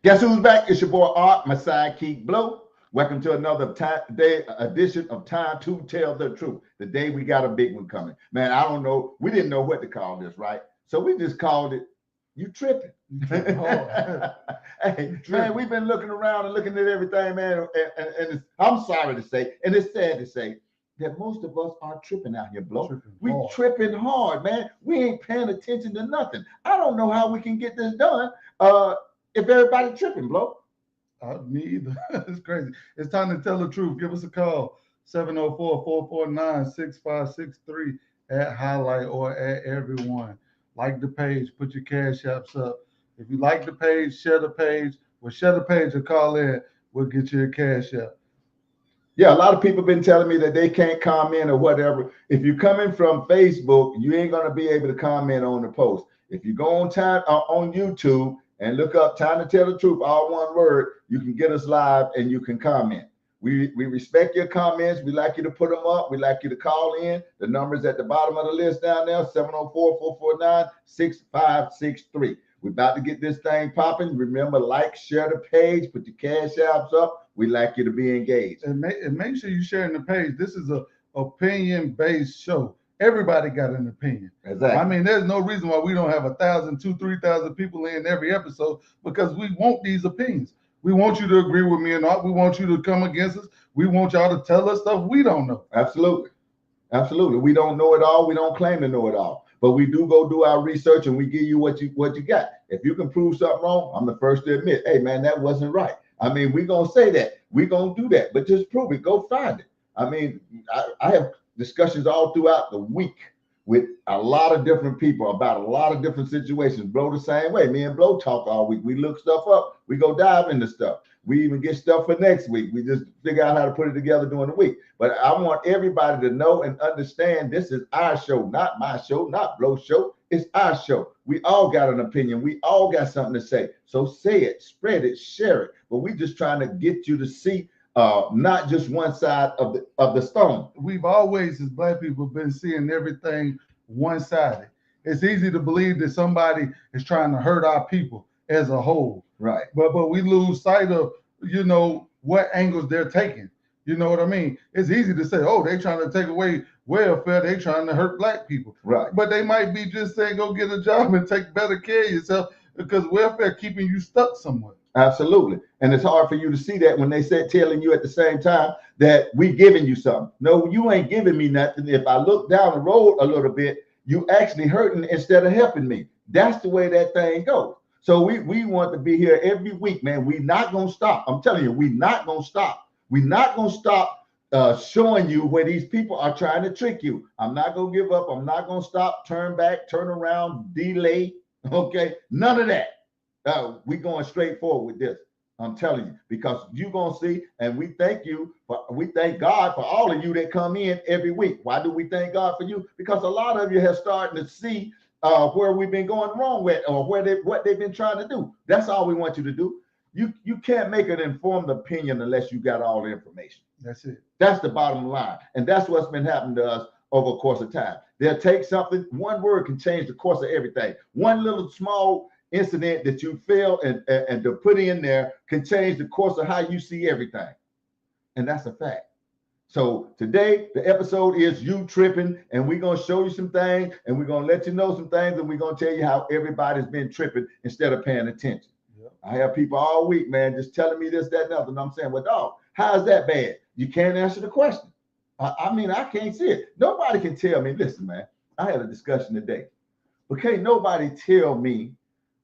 Guess who's back? It's your boy Art, my sidekick Blow. Welcome to another day edition of Time to Tell the Truth. The day we got a big one coming. Man, I don't know. We didn't know what to call this, right? So we just called it You Tripping. Hey, man, we've been looking around and looking at everything, man. And I'm sorry to say, and it's sad to say, that most of us are tripping out here, Blow. We tripping hard, man. We ain't paying attention to nothing. I don't know how we can get this done. If everybody tripping, Blow. Me either. It's crazy. It's time to tell the truth. Give us a call. 704-449-6563 at Highlight or at Everyone. Like the page. Put your cash apps up. If you like the page, share the page. Well, share the page or call in. We'll get you a cash app. Yeah, a lot of people been telling me that they can't comment or whatever. If you're coming from Facebook, you ain't gonna be able to comment on the post. If you go on YouTube and look up Time to Tell the Truth, all one word, you can get us live and you can comment. We respect your comments. We like you to put them up. We like you to call in. The number's at the bottom of the list down there, 704-449-6563. We're about to get this thing popping. Remember, like, share the page, put your cash apps up. We like you to be engaged. And make sure you're sharing the page. This is a opinion-based show. Everybody got an opinion. Exactly. I mean, there's no reason why we don't have 1,000, 2,000, 3,000 people in every episode because we want these opinions. We want you to agree with me or not. We want you to come against us. We want y'all to tell us stuff we don't know. Absolutely. Absolutely. We don't know it all. We don't claim to know it all. But we do go do our research and we give you what you got. If you can prove something wrong, I'm the first to admit, hey, man, that wasn't right. I mean, we're going to say that. We're going to do that. But just prove it. Go find it. I mean, I have discussions all throughout the week with a lot of different people about a lot of different situations. Blow the same way. Me and Blow talk all week. We look stuff up. We go dive into stuff. We even get stuff for next week. We just figure out how to put it together during the week. But I want everybody to know and understand this is our show, not my show, not Blow's show. It's our show. We all got an opinion. We all got something to say. So say it, spread it, share it. But we just trying to get you to see not just one side of the stone. We've always, as Black people, been seeing everything one-sided. It's easy to believe that somebody is trying to hurt our people as a whole. Right. But we lose sight of, what angles they're taking. You know what I mean? It's easy to say, oh, they trying to take away welfare. They trying to hurt Black people. Right. But they might be just saying, go get a job and take better care of yourself because welfare keeping you stuck somewhere. Absolutely. And it's hard for you to see that when they said telling you at the same time that we giving you something. No, you ain't giving me nothing. If I look down the road a little bit, you actually hurting instead of helping me. That's the way that thing goes. So we want to be here every week, man. We're not going to stop. I'm telling you, we're not going to stop. We're not going to stop showing you where these people are trying to trick you. I'm not going to give up. I'm not going to stop, turn back, turn around, delay. Okay, none of that. We're going straight forward with this. I'm telling you, because you're going to see, and we thank God for all of you that come in every week. Why do we thank God for you? Because a lot of you have started to see where we've been going wrong with or what they've been trying to do. That's all we want you to do. You can't make an informed opinion unless you got all the information. That's it. That's the bottom line. And that's what's been happening to us over the course of time. They'll take something, one word can change the course of everything. One little small incident that you fail and to put in there can change the course of how you see everything. And that's a fact. So today, the episode is You Tripping, and we're going to show you some things, and we're going to let you know some things, and we're going to tell you how everybody's been tripping instead of paying attention. Yep. I have people all week, man, just telling me this, that, and other, and I'm saying, well, dog, how is that bad? You can't answer the question. I mean, I can't see it. Nobody can tell me, listen, man, I had a discussion today, but can't nobody tell me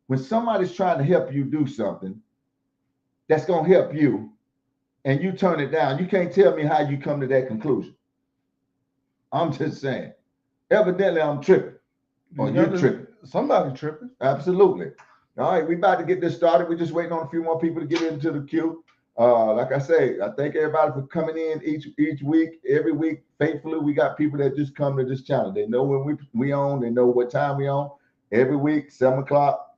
when somebody's trying to help you do something that's going to help you, and you turn it down, you can't tell me how you come to that conclusion. I'm just saying. Evidently, I'm tripping. Or you're tripping. Somebody tripping. Absolutely. All right, we about to get this started. We're just waiting on a few more people to get into the queue. Like I say, I thank everybody for coming in each week, every week. Faithfully, we got people that just come to this channel. They know when we on. They know what time we on. Every week, 7 o'clock,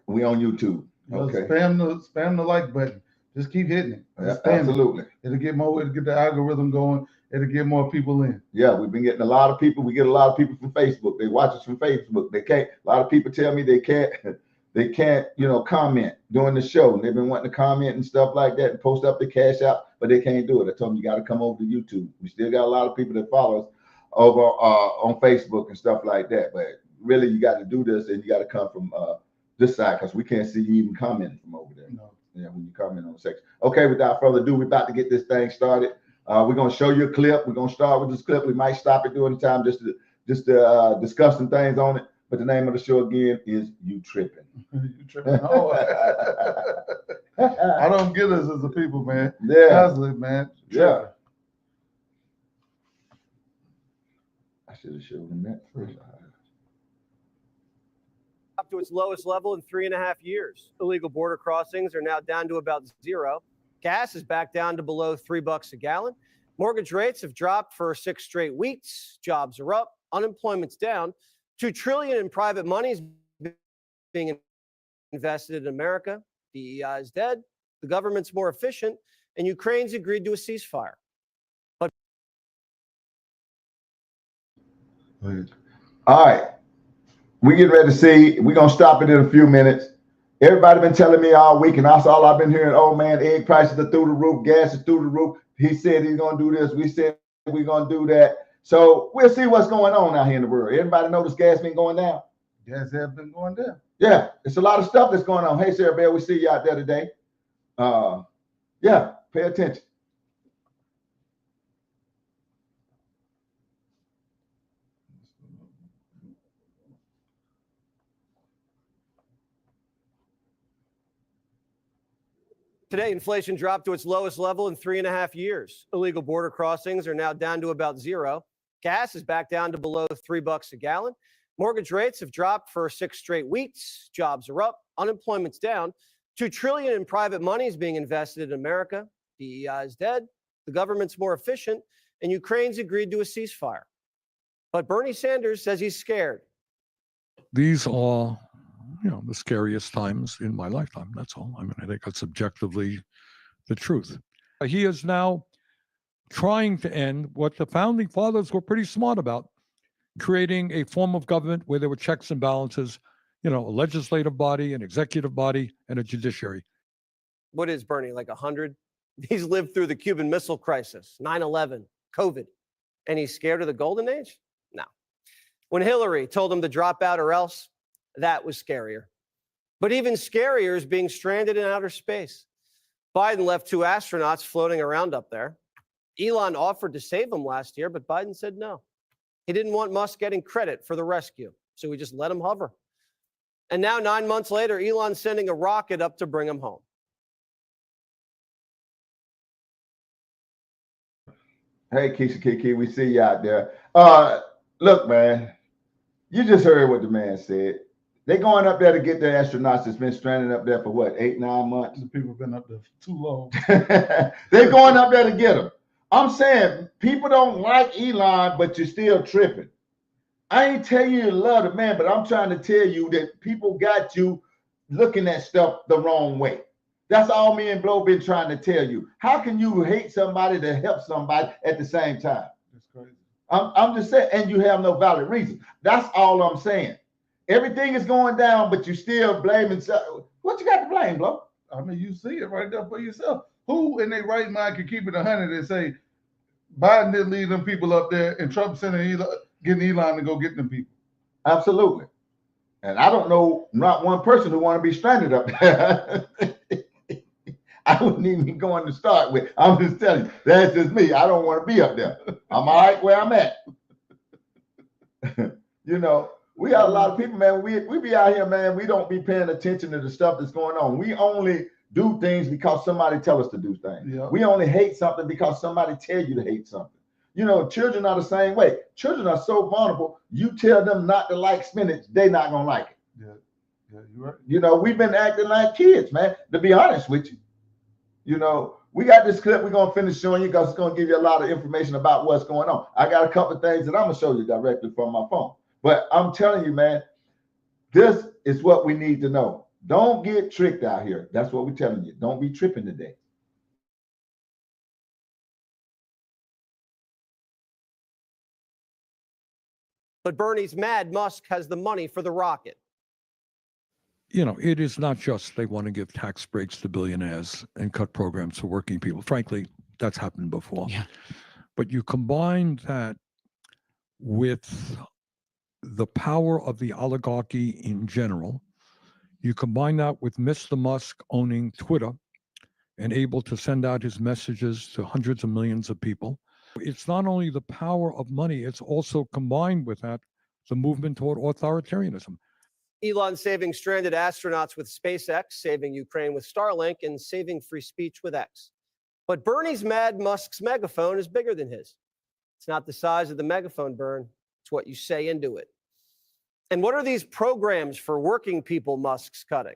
we on YouTube. Okay. Spam the like button. Just keep hitting it. Absolutely. It'll get the algorithm going. It'll get more people in. Yeah, we've been getting a lot of people. We get a lot of people from Facebook. They watch us from Facebook. A lot of people tell me they can't they can't, comment during the show. And they've been wanting to comment and stuff like that and post up the cash out, but they can't do it. I told them you got to come over to YouTube. We still got a lot of people that follow us over on Facebook and stuff like that. But really, you got to do this, and you got to come from this side because we can't see you even commenting from over there. No. Yeah, when you comment on the section. Okay, without further ado, we're about to get this thing started. We're gonna show you a clip. We're gonna start with this clip. We might stop it during the time just to discuss some things on it. But the name of the show again is You Tripping. You tripping hard. I don't get us as a people, man. Yeah. Constantly, man. Yeah. I should have showed him that first. Up to its lowest level in 3.5 years. Illegal border crossings are now down to about zero. Gas is back down to below $3 a gallon. Mortgage rates have dropped for 6 straight weeks. Jobs are up. Unemployment's down. $2 trillion in private money is being invested in America. DEI is dead. The government's more efficient, and Ukraine's agreed to a ceasefire. All right. We get ready to see. We're gonna stop it in a few minutes. Everybody been telling me all week, and that's all I've been hearing. Oh man, egg prices are through the roof, gas is through the roof. He said he's gonna do this. We said we're gonna do that. So we'll see what's going on out here in the world. Everybody notice gas been going down? Gas has been going down. Yeah, it's a lot of stuff that's going on. Hey, Sarah Bell, we see you out there today. Yeah, pay attention. Today, inflation dropped to its lowest level in 3.5 years. Illegal border crossings are now down to about zero. Gas is back down to below $3 a gallon. Mortgage rates have dropped for 6 straight weeks. Jobs are up. Unemployment's down. $2 trillion in private money is being invested in America. DEI is dead. The government's more efficient, and Ukraine's agreed to a ceasefire. But Bernie Sanders says he's scared. These are, the scariest times in my lifetime. That's all. I mean, I think that's objectively the truth. He is now trying to end what the founding fathers were pretty smart about, creating a form of government where there were checks and balances, a legislative body, an executive body, and a judiciary. What is Bernie, like 100? He's lived through the Cuban Missile Crisis, 9/11, COVID, and he's scared of the golden age? No. When Hillary told him to drop out or else, that was scarier. But even scarier is being stranded in outer space. Biden left 2 astronauts floating around up there. Elon offered to save them last year, but Biden said no. He didn't want Musk getting credit for the rescue, so he just let him hover. And now, 9 months later, Elon's sending a rocket up to bring him home. Hey, Keisha Kiki, we see you out there. Look, man, you just heard what the man said. They're going up there to get their astronauts that's been stranded up there for what, 8-9 months? The people have been up there for too long. They're going up there to get them. I'm saying people don't like Elon, but you're still tripping. I ain't telling you to love the man, but I'm trying to tell you that people got you looking at stuff the wrong way. That's all me and Blow been trying to tell you. How can you hate somebody to help somebody at the same time? That's crazy. I'm just saying, and you have no valid reason. That's all I'm saying. Everything is going down, but you still blaming. What you got to blame, Blow? I mean, you see it right there for yourself. Who in their right mind can keep it 100 and say Biden didn't leave them people up there and Trump sending getting Elon to go get them people? Absolutely. And I don't know not one person who want to be stranded up there. I wouldn't even go on to start with. I'm just telling you, that's just me. I don't want to be up there. I'm all right where I'm at. We got a lot of people, man. We be out here, man. We don't be paying attention to the stuff that's going on. We only do things because somebody tell us to do things. Yeah. We only hate something because somebody tell you to hate something. Children are the same way. Children are so vulnerable. You tell them not to like spinach, they not gonna like it. Yeah, you're right. We've been acting like kids, man. To be honest with you, we got this clip we're gonna finish showing you because it's gonna give you a lot of information about what's going on. I got a couple of things that I'm gonna show you directly from my phone. But I'm telling you, man, this is what we need to know. Don't get tricked out here. That's what we're telling you. Don't be tripping today. But Bernie's mad Musk has the money for the rocket. you know, it is not just they want to give tax breaks to billionaires and cut programs for working people. Frankly, that's happened before. Yeah. But you combine that with the power of the oligarchy in general. You combine that with Mr. Musk owning Twitter and able to send out his messages to hundreds of millions of people. It's not only the power of money, it's also combined with that the movement toward authoritarianism. Elon saving stranded astronauts with SpaceX, saving Ukraine with Starlink, and saving free speech with X. But Bernie's mad Musk's megaphone is bigger than his. It's not the size of the megaphone, Bern. It's what you say into it. And what are these programs for working people Musk's cutting?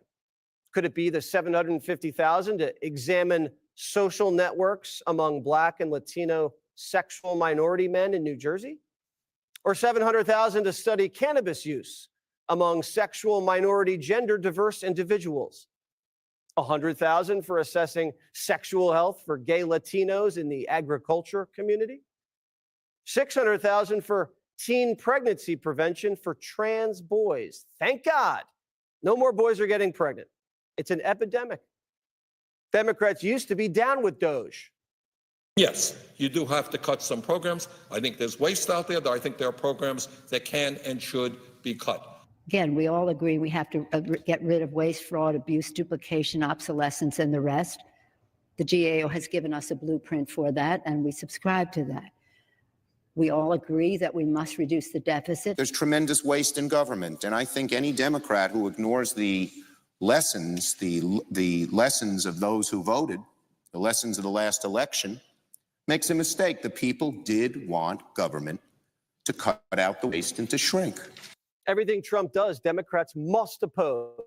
Could it be the $750,000 to examine social networks among Black and Latino sexual minority men in New Jersey? Or $700,000 to study cannabis use among sexual minority gender diverse individuals? $100,000 for assessing sexual health for gay Latinos in the agriculture community? $600,000 for teen pregnancy prevention for trans boys. Thank God. No more boys are getting pregnant. It's an epidemic. Democrats used to be down with Doge. Yes, you do have to cut some programs. I think there's waste out there. I think there are programs that can and should be cut. Again, we all agree we have to get rid of waste, fraud, abuse, duplication, obsolescence, and the rest. The GAO has given us a blueprint for that, and we subscribe to that. We all agree that we must reduce the deficit. There's tremendous waste in government, and I think any Democrat who ignores the lessons, the lessons of those who voted, the lessons of the last election, makes a mistake. The people did want government to cut out the waste and to shrink. Everything Trump does, Democrats must oppose.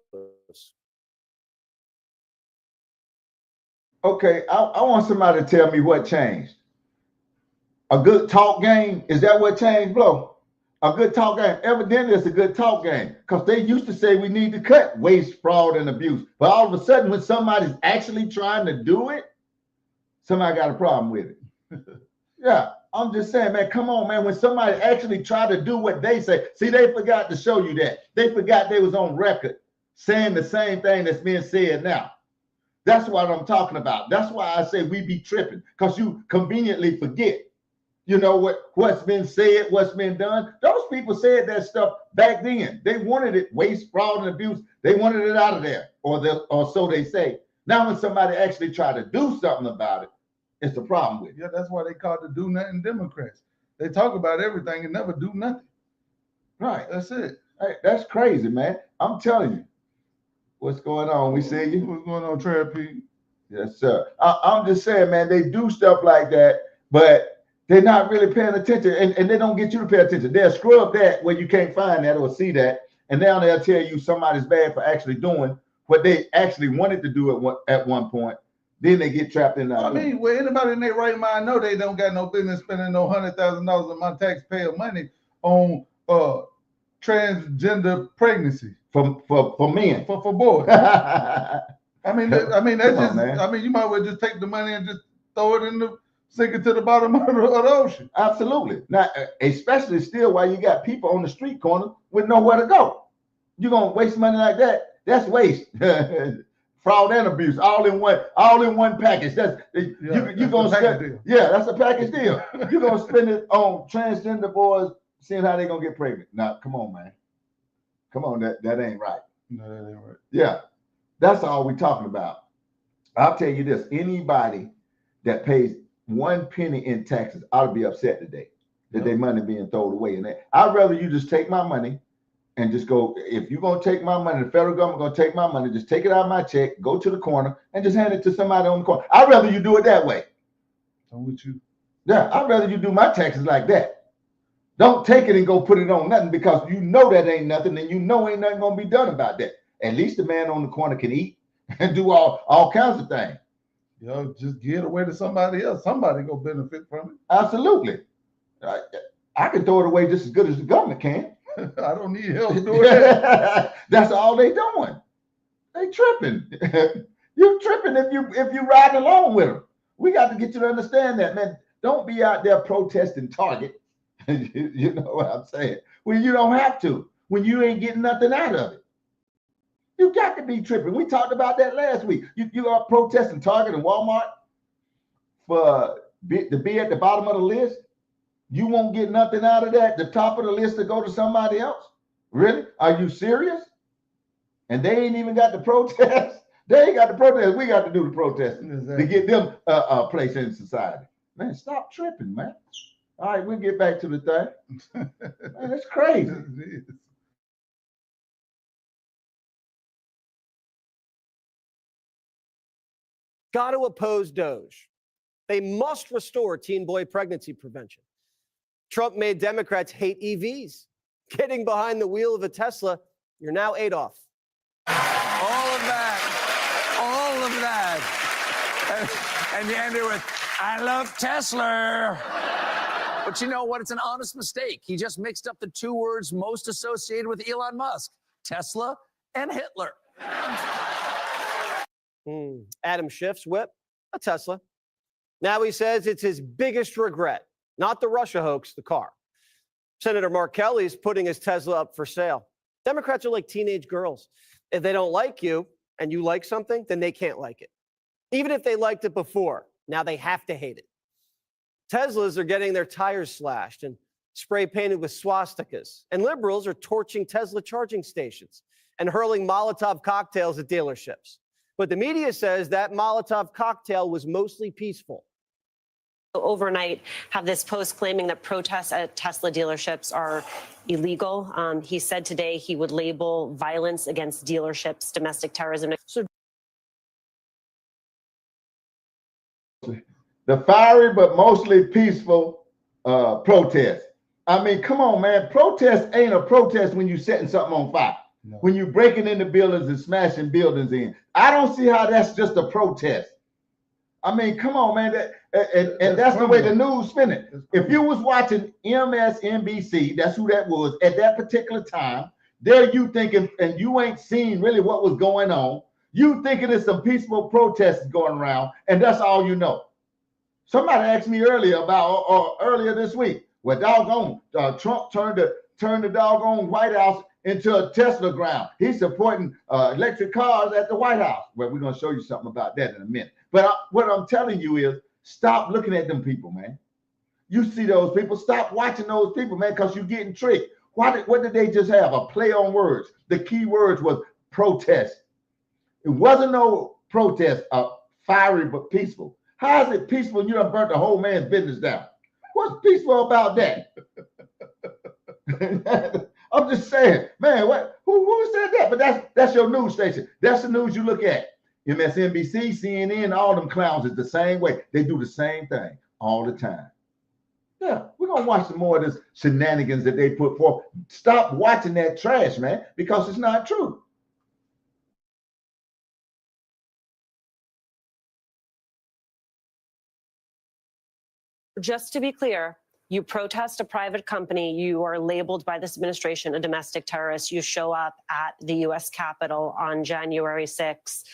Okay, I want somebody to tell me what changed. A good talk game, is that what changed, Blow? A good talk game. Evidently, it's a good talk game because they used to say we need to cut waste, fraud, and abuse. But all of a sudden, when somebody's actually trying to do it, somebody got a problem with it. Yeah, I'm just saying, man, come on, man. When somebody actually tried to do what they say, see, they forgot to show you that. They forgot they was on record saying the same thing that's being said now. That's what I'm talking about. That's why I say we be tripping, because you conveniently forget. You know what's been said, what's been done. Those people said that stuff back then. They wanted it, waste, fraud, and abuse. They wanted it out of there, or so they say. Now, when somebody actually try to do something about it, it's a problem with it. Yeah, that's why they call the do nothing Democrats. They talk about everything and never do nothing. Right. That's it. Hey, that's crazy, man. I'm telling you. What's going on? We see you. What's going on, Trey Pete? Yes, sir. I'm just saying, man, they do stuff like that, but they're not really paying attention, and they don't get you to pay attention. They'll scrub that where you can't find that or see that, and now they'll tell you somebody's bad for actually doing what they actually wanted to do at one point. Then they get trapped in that. I mean, well, anybody in their right mind know they don't got no business spending no $100,000 of my taxpayer money on transgender pregnancy for men. For boys. I mean, that's just. Man. I mean, you might well just take the money and just throw it in the sink it to the bottom of the ocean. Absolutely. Now, especially still while you got people on the street corner with nowhere to go. You're gonna waste money like that? That's waste. Fraud and abuse, all in one package. That's you're gonna spend. Yeah, that's a package deal. You're gonna spend it on transgender boys, seeing how they're gonna get pregnant. Now, come on, man. Come on, that ain't right. No, that ain't right. Yeah, that's all we're talking about. I'll tell you this: anybody that pays 1 penny in taxes ought to be upset today that their money being thrown away. And I'd rather you just take my money and just go. If you're gonna take my money, the federal government gonna take my money, just take it out of my check, go to the corner, and just hand it to somebody on the corner. I'd rather you do it that way. I'm with you. Yeah, I'd rather you do my taxes like that. Don't take it and go put it on nothing, because you know that ain't nothing, and you know ain't nothing gonna be done about that. At least the man on the corner can eat and do all kinds of things. Yo, just give it away to somebody else. Somebody gonna benefit from it. Absolutely. I can throw it away just as good as the government can. I don't need help doing that. That's all they doing. They tripping. You tripping if you ride along with them. We got to get you to understand that, man. Don't be out there protesting Target. You know what I'm saying? When you don't have to. When you ain't getting nothing out of it. You got to be tripping. We talked about that last week. You are protesting Target and Walmart to be at the bottom of the list. You won't get nothing out of that. The top of the list to go to somebody else. Really? Are you serious? And they ain't even got the protest. They ain't got the protest. We got to do the protesting Exactly. to get them a place in society. Man, stop tripping, man. All right, we'll get back to the thing. Man, that's crazy. It is. Got to oppose Doge. They must restore teen boy pregnancy prevention. Trump made Democrats hate EVs. Getting behind the wheel of a Tesla, you're now Adolf. All of that. And you ended with, I love Tesla. But you know what? It's an honest mistake. He just mixed up the two words most associated with Elon Musk, Tesla and Hitler. Adam Schiff's whip, a Tesla. Now he says it's his biggest regret, not the Russia hoax, the car. Senator Mark Kelly is putting his Tesla up for sale. Democrats are like teenage girls. If they don't like you and you like something, then they can't like it. Even if they liked it before, now they have to hate it. Teslas are getting their tires slashed and spray painted with swastikas. And liberals are torching Tesla charging stations and hurling Molotov cocktails at dealerships. But the media says that Molotov cocktail was mostly peaceful. Overnight, have this post claiming that protests at Tesla dealerships are illegal. He said today he would label violence against dealerships domestic terrorism. So The fiery but mostly peaceful protest. I mean, come on, man. Protest ain't a protest when you're setting something on fire. No. When you're breaking into buildings and smashing buildings in. I don't see how that's just a protest. I mean, come on, man. That's the way the news spin it. If you was watching MSNBC, that's who that was at that particular time, there you thinking, and you ain't seen really what was going on. You thinking it's some peaceful protests going around, and that's all you know. Somebody asked me earlier earlier this week, well, doggone, Trump turned the doggone White House into a Tesla ground. He's supporting electric cars at the White House. Well, we're going to show you something about that in a minute. But what I'm telling you is stop looking at them people, man. You see those people, stop watching those people, man, because you're getting tricked. What did they just have? A play on words. The key words was protest. It wasn't no protest, fiery but peaceful. How is it peaceful when you done burnt the whole man's business down? What's peaceful about that? I'm just saying, man, who said that? But that's your news station. That's the news you look at. MSNBC, CNN, all them clowns is the same way. They do the same thing all the time. Yeah, we're going to watch some more of this shenanigans that they put forth. Stop watching that trash, man, because it's not true. just to be clear, you protest a private company, you are labeled by this administration a domestic terrorist, you show up at the U.S. Capitol on January 6th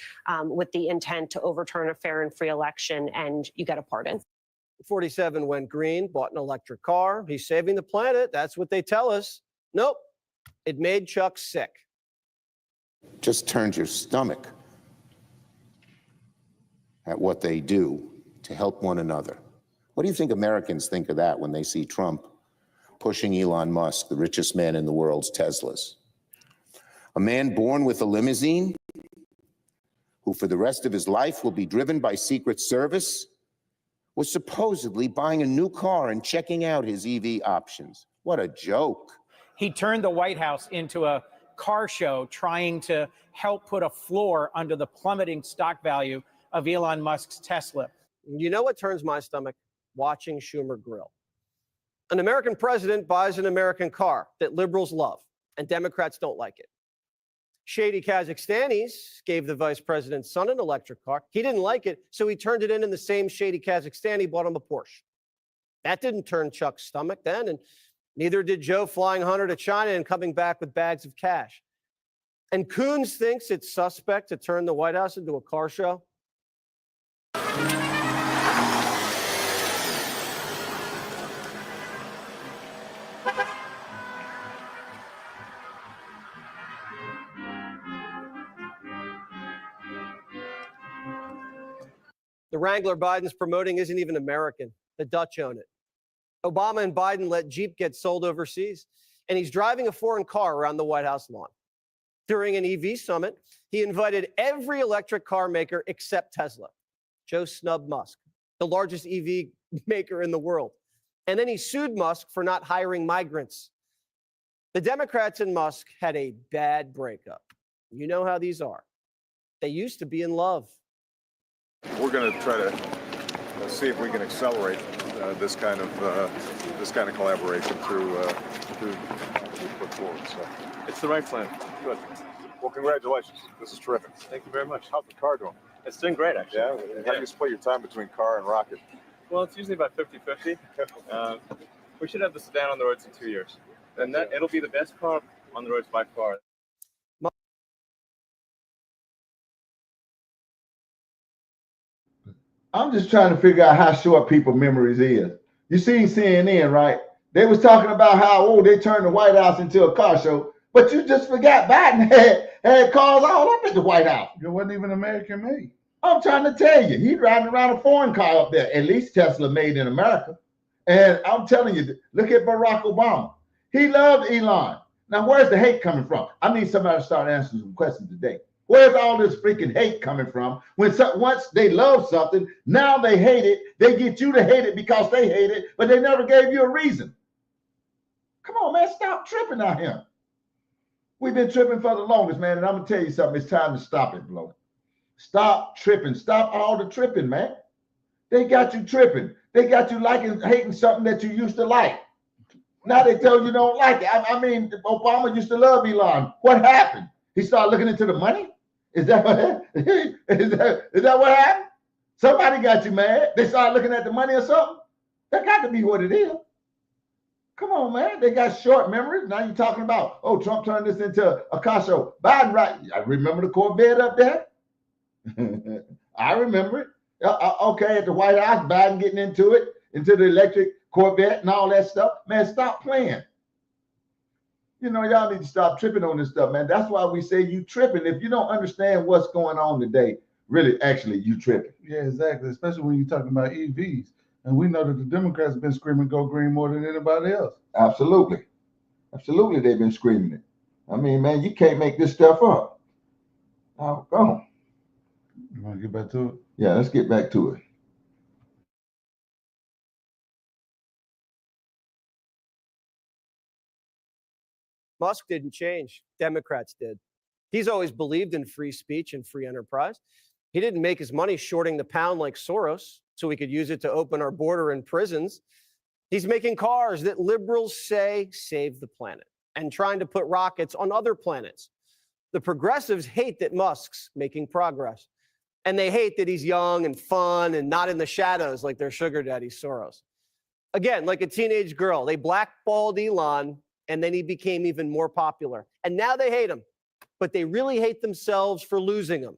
with the intent to overturn a fair and free election, and you get a pardon. 47 went green, bought an electric car. He's saving the planet. That's what they tell us. Nope. It made Chuck sick. Just turns your stomach at what they do to help one another. What do you think Americans think of that when they see Trump pushing Elon Musk, the richest man in the world's Teslas? A man born with a limousine, who for the rest of his life will be driven by Secret Service, was supposedly buying a new car and checking out his EV options. What a joke. He turned the White House into a car show trying to help put a floor under the plummeting stock value of Elon Musk's Tesla. You know what turns my stomach? Watching Schumer grill. An American president buys an American car that liberals love and Democrats don't like it. Shady Kazakhstanis gave the vice president's son an electric car. He didn't like it, so he turned it in the same shady Kazakhstani bought him a Porsche. That didn't turn Chuck's stomach then, and neither did Joe flying Hunter to China and coming back with bags of cash. And Coons thinks it's suspect to turn the White House into a car show. The Wrangler Biden's promoting isn't even American. The Dutch own it. Obama and Biden let Jeep get sold overseas, and he's driving a foreign car around the White House lawn. During an EV summit, he invited every electric car maker except Tesla. Joe snubbed Musk, the largest EV maker in the world. And then he sued Musk for not hiring migrants. The Democrats and Musk had a bad breakup. You know how these are. They used to be in love. We're going to try to see if we can accelerate this kind of collaboration through we put forward. So it's the right plan. Good. Well, congratulations. This is terrific. Thank you very much. How's the car doing? It's doing great, actually. Yeah. How do you split your time between car and rocket? Well, it's usually about 50-50. We should have the sedan on the roads in 2 years, and it'll be the best car on the roads by far. I'm just trying to figure out how short people's memories is. You seen CNN, right? They was talking about how, they turned the White House into a car show, but you just forgot Biden had cars all up at the White House. It wasn't even American made. I'm trying to tell you, he's riding around a foreign car up there, at least Tesla made in America. And I'm telling you, look at Barack Obama. He loved Elon. Now, where's the hate coming from? I need somebody to start answering some questions today. Where's all this freaking hate coming from? Once they love something, now they hate it. They get you to hate it because they hate it, but they never gave you a reason. Come on, man, stop tripping out here. We've been tripping for the longest, man, and I'm going to tell you something. It's time to stop it, Blow. Stop tripping. Stop all the tripping, man. They got you tripping. They got you hating something that you used to like. Now they tell you don't like it. I mean, Obama used to love Elon. What happened? He started looking into the money? Is that what happened? Somebody got you mad. They started looking at the money or something? That got to be what it is. Come on, man. They got short memories. Now you're talking about, Trump turned this into a car show. Biden, right? I remember the Corvette up there. I remember it. Okay, at the White House, Biden getting into the electric Corvette and all that stuff. Man, stop playing. Y'all need to stop tripping on this stuff, man. That's why we say you tripping. If you don't understand what's going on today, really, actually, you tripping. Yeah, exactly. Especially when you're talking about EVs. And we know that the Democrats have been screaming go green more than anybody else. Absolutely. Absolutely, they've been screaming it. I mean, man, you can't make this stuff up. Now, go on. You want to get back to it? Yeah, let's get back to it. Musk didn't change. Democrats did. He's always believed in free speech and free enterprise. He didn't make his money shorting the pound like Soros so we could use it to open our border and prisons. He's making cars that liberals say save the planet and trying to put rockets on other planets. The progressives hate that Musk's making progress. And they hate that he's young and fun and not in the shadows like their sugar daddy Soros. Again, like a teenage girl, they blackballed Elon and then he became even more popular. And now they hate him, but they really hate themselves for losing him.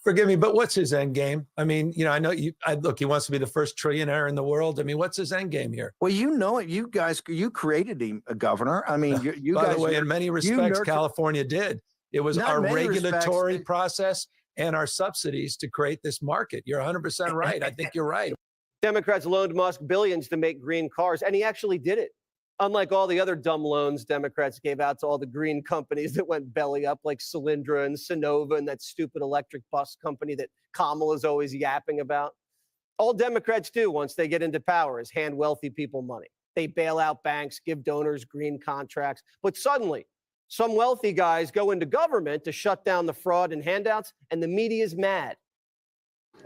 Forgive me, but what's his end game? I mean, I know look, he wants to be the first trillionaire in the world. I mean, what's his end game here? Well, it. You guys, you created him a governor. I mean, you By guys. the way, in many respects, California did. It was our regulatory process and our subsidies to create this market. You're 100% right. I think you're right. Democrats loaned Musk billions to make green cars, and he actually did it. Unlike all the other dumb loans Democrats gave out to all the green companies that went belly up, like Solyndra and Sonova and that stupid electric bus company that Kamala's always yapping about. All Democrats do once they get into power is hand wealthy people money. They bail out banks, give donors green contracts. But suddenly, some wealthy guys go into government to shut down the fraud and handouts, and the media is mad.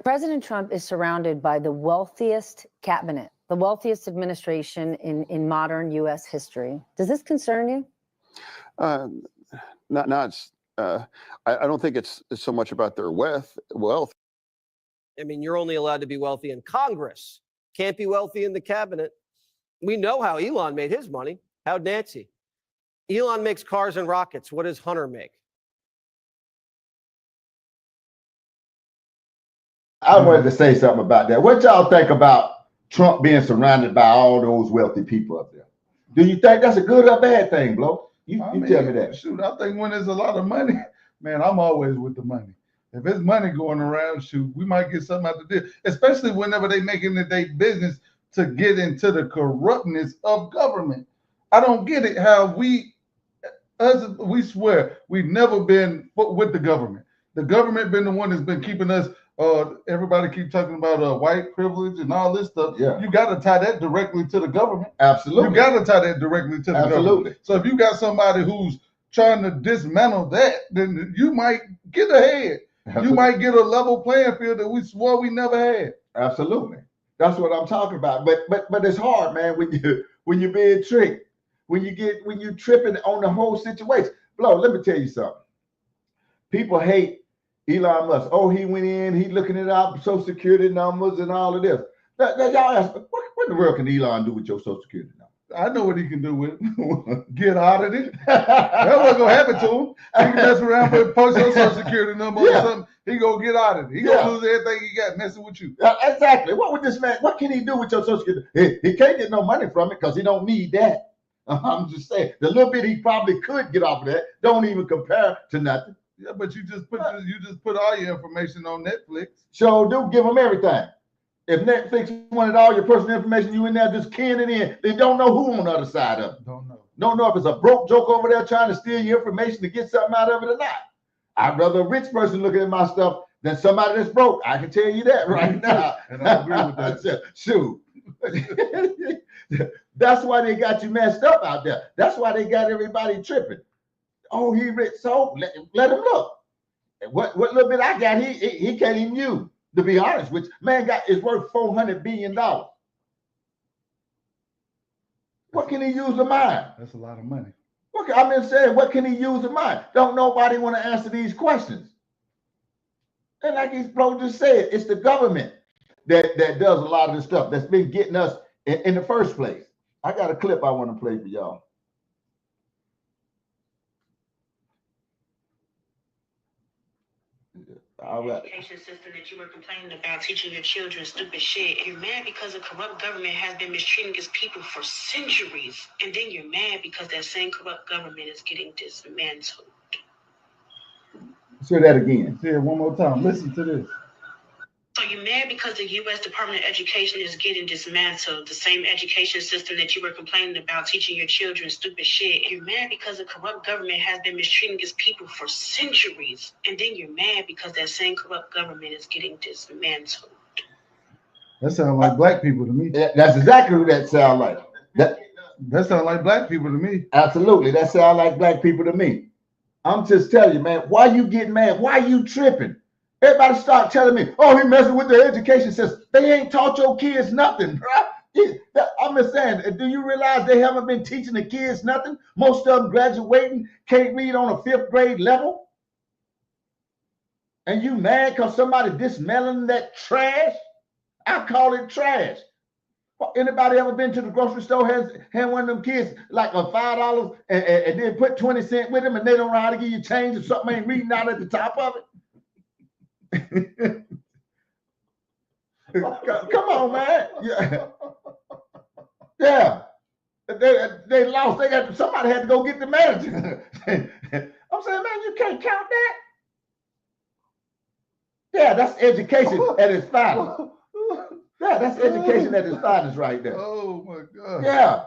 President Trump is surrounded by the wealthiest cabinet, the wealthiest administration in modern U.S. history. Does this concern you? I don't think it's so much about their wealth. I mean, you're only allowed to be wealthy in Congress. Can't be wealthy in the cabinet. We know how Elon made his money. How'd Nancy? Elon makes cars and rockets. What does Hunter make? I wanted to say something about that. What y'all think about Trump being surrounded by all those wealthy people up there? Do you think that's a good or bad thing, Blow? You tell me that. Shoot, I think when there's a lot of money, man, I'm always with the money. If it's money going around, shoot, we might get something out of this. Especially whenever they making it their business to get into the corruptness of government. I don't get it how we swear we've never been with the government. The government been the one that's been keeping us. Everybody keep talking about white privilege and all this stuff. Yeah. You got to tie that directly to the government. Absolutely. You got to tie that directly to the Absolutely. government. So if you got somebody who's trying to dismantle that, then you might get ahead. Absolutely. You might get a level playing field that we swore we never had. Absolutely. That's what I'm talking about. But it's hard, man, when you're being tricked, when you tripping on the whole situation. Bro, let me tell you something. People hate Elon Musk. Oh, he went in, he looking at our Social Security numbers and all of this. Now, y'all ask, what in the world can Elon do with your Social Security number? I know what he can do with it. Get audited. That's what's gonna happen to him. He can mess around with post your Social Security number or something. He gonna get audited. He gonna lose everything he got messing with you. Exactly. What would this man? What can he do with your Social Security? He can't get no money from it because he don't need that. I'm just saying, the little bit he probably could get off of that don't even compare to nothing. Yeah, but you just put all your information on Netflix. So do give them everything. If Netflix wanted all your personal information, you in there just keying it in. They don't know who on the other side of it. Don't know if it's a broke joke over there trying to steal your information to get something out of it or not. I'd rather a rich person looking at my stuff than somebody that's broke. I can tell you that right now. And I agree with that. Shoot. That's why they got you messed up out there. That's why they got everybody tripping. Oh, he rich, so let him look. What little bit I got, he can't even use. To be honest, which man is worth $400 billion. What can he use of mine? That's a lot of money. I'm just saying, what can he use of mine? Don't nobody want to answer these questions. And like he's bro just said, it's the government that does a lot of this stuff that's been getting us in the first place. I got a clip I want to play for y'all. All right. Education system that you were complaining about, teaching your children stupid shit. You're mad because a corrupt government has been mistreating its people for centuries. And then you're mad because that same corrupt government is getting dismantled. Say that again. Say it one more time. Listen to this. So you're mad because the U.S. Department of Education is getting dismantled, the same education system that you were complaining about, teaching your children stupid shit. You're mad because a corrupt government has been mistreating its people for centuries. And then you're mad because that same corrupt government is getting dismantled. That sounds like black people to me. That's exactly what that sounds like. That sounds like black people to me. Absolutely. That sounds like black people to me. I'm just telling you, man, why you getting mad? Why you tripping? Everybody start telling me, oh, he messing with the education system. They ain't taught your kids nothing, bro. I'm just saying, do you realize they haven't been teaching the kids nothing? Most of them graduating can't read on a 5th grade level. And you mad because somebody dismantling that trash? I call it trash. Anybody ever been to the grocery store, hand one of them kids like a $5 and then put 20 cents with them and they don't know how to give you change or something ain't reading out at the top of it? Come on, man. Yeah. They lost. Somebody had to go get the manager. I'm saying, man, you can't count that. Yeah, that's education at its finest. Yeah, that's education at its finest right there. Oh my God. Yeah.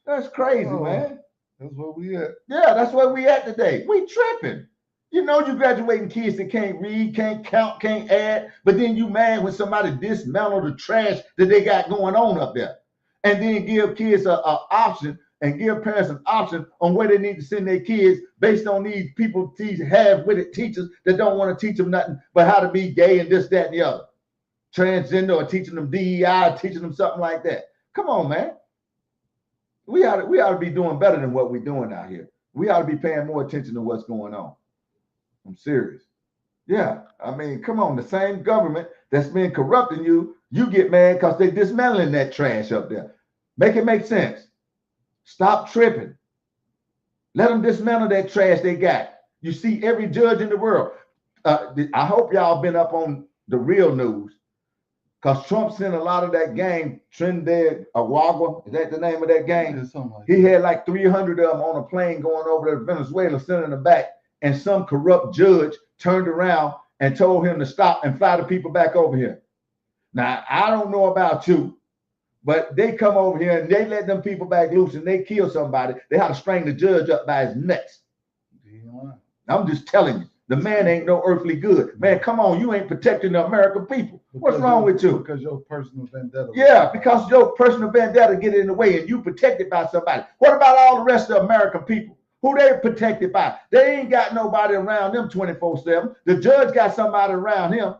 That's crazy, man. That's where we at. Yeah, that's where we at today. We tripping. You know you graduating kids that can't read, can't count, can't add, but then you mad when somebody dismantle the trash that they got going on up there. And then give kids an option and give parents an option on where they need to send their kids based on these people half-witted teachers that don't want to teach them nothing but how to be gay and this, that, and the other. Transgender or teaching them DEI, teaching them something like that. Come on, man. We ought to be doing better than what we're doing out here. We ought to be paying more attention to what's going on. I'm serious. Yeah, I mean, come on. The same government that's been corrupting you, you get mad because they dismantling that trash up there. Make it make sense. Stop tripping. Let them dismantle that trash they got. You see every judge in the world. I hope y'all been up on the real news because Trump sent a lot of that gang, Trinidad Agua, is that the name of that gang? Yeah, like he had like 300 of them on a plane going over to Venezuela, sending them back. And some corrupt judge turned around and told him to stop and fly the people back over here. Now, I don't know about you, but they come over here and they let them people back loose and they kill somebody. They had to string the judge up by his nuts. I'm just telling you, the man ain't no earthly good. Man, come on, you ain't protecting the American people. What's wrong with you? Because your personal vendetta. Yeah, because your personal vendetta get in the way and you protected by somebody. What about all the rest of the American people? Who they protected by? They ain't got nobody around them 24/7. The judge got somebody around him.